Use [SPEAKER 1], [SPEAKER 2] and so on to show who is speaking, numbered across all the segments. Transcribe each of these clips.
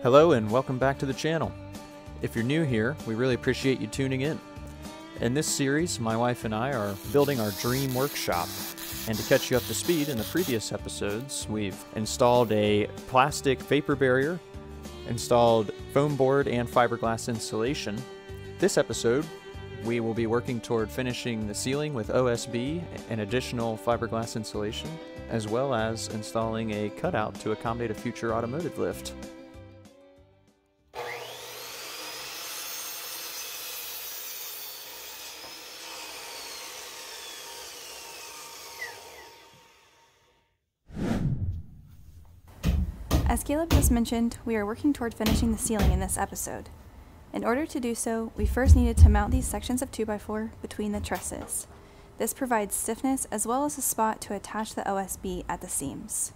[SPEAKER 1] Hello and welcome back to the channel. If you're new here, we really appreciate you tuning in. In this series, my wife and I are building our dream workshop. And to catch you up to speed, in the previous episodes, we've installed a plastic vapor barrier, installed foam board and fiberglass insulation. This episode, we will be working toward finishing the ceiling with OSB and additional fiberglass insulation, as well as installing a cutout to accommodate a future automotive lift.
[SPEAKER 2] As Caleb just mentioned, we are working toward finishing the ceiling in this episode. In order to do so, we first needed to mount these sections of 2x4 between the trusses. This provides stiffness as well as a spot to attach the OSB at the seams.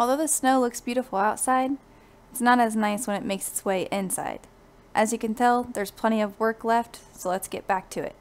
[SPEAKER 2] Although the snow looks beautiful outside, it's not as nice when it makes its way inside. As you can tell, there's plenty of work left, so let's get back to it.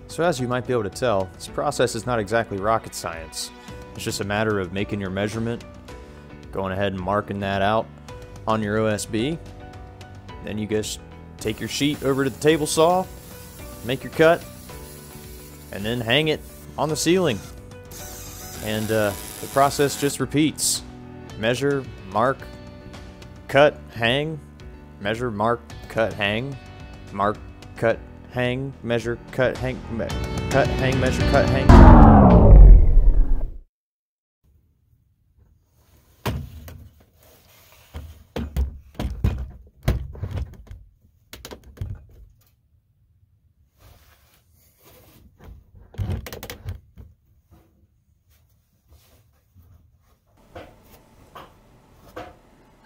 [SPEAKER 1] So as you might be able to tell, this process is not exactly rocket science. It's just a matter of making your measurement, going ahead and marking that out on your OSB. Then you just take your sheet over to the table saw, make your cut, and then hang it on the ceiling. And the process just repeats. Measure, mark, cut, hang, measure, mark, cut, hang, mark, cut, hang, measure, cut, hang, cut, hang, measure, cut, hang.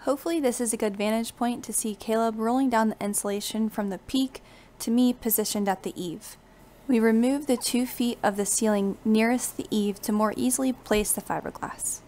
[SPEAKER 2] Hopefully this is a good vantage point to see Caleb rolling down the insulation from the peak to me positioned at the eave. We removed the 2 feet of the ceiling nearest the eave to more easily place the fiberglass.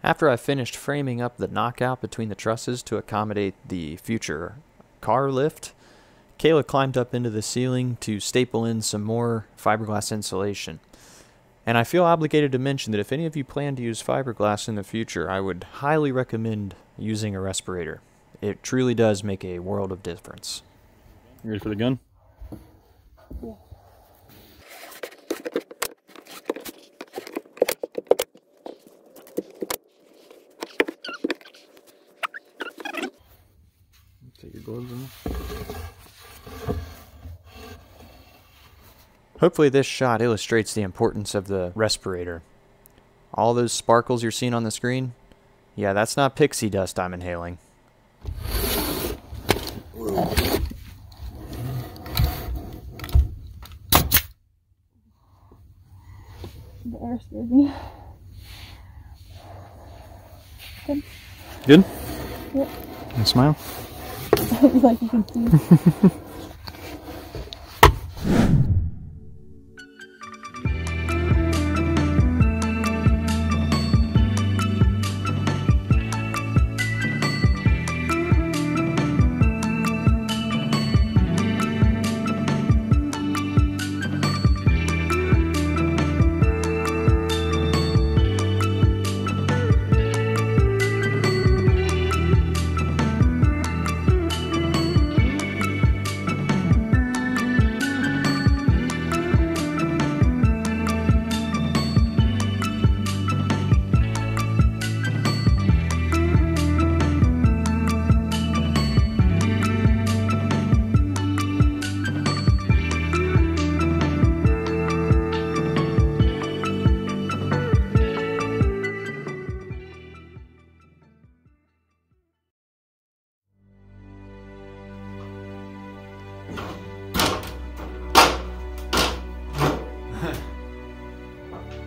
[SPEAKER 1] After I finished framing up the knockout between the trusses to accommodate the future car lift, Kayla climbed up into the ceiling to staple in some more fiberglass insulation. And I feel obligated to mention that if any of you plan to use fiberglass in the future, I would highly recommend using a respirator. It truly does make a world of difference.
[SPEAKER 3] You ready for the gun?
[SPEAKER 2] Yeah.
[SPEAKER 3] Take your gloves off.
[SPEAKER 1] Hopefully this shot illustrates the importance of the respirator. All those sparkles you're seeing on the screen? Yeah, that's not pixie dust I'm inhaling.
[SPEAKER 2] The air scared me. Good?
[SPEAKER 3] Good?
[SPEAKER 2] Yep.
[SPEAKER 3] And smile.
[SPEAKER 2] Like you can see.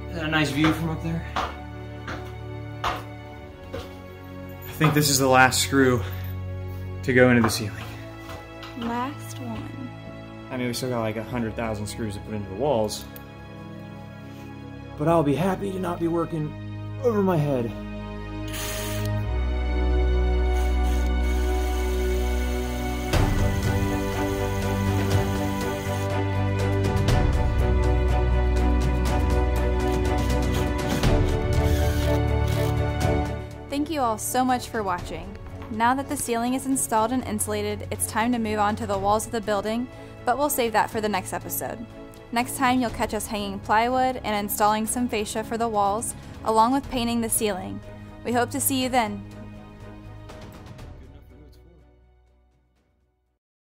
[SPEAKER 1] Is that a nice view from up there?
[SPEAKER 4] I think this is the last screw to go into the ceiling.
[SPEAKER 2] Last one.
[SPEAKER 4] I mean, we still got like 100,000 screws to put into the walls. But I'll be happy to not be working over my head.
[SPEAKER 2] Thank you all so much for watching. Now that the ceiling is installed and insulated, it's time to move on to the walls of the building, but we'll save that for the next episode. Next time you'll catch us hanging plywood and installing some fascia for the walls, along with painting the ceiling. We hope to see you then.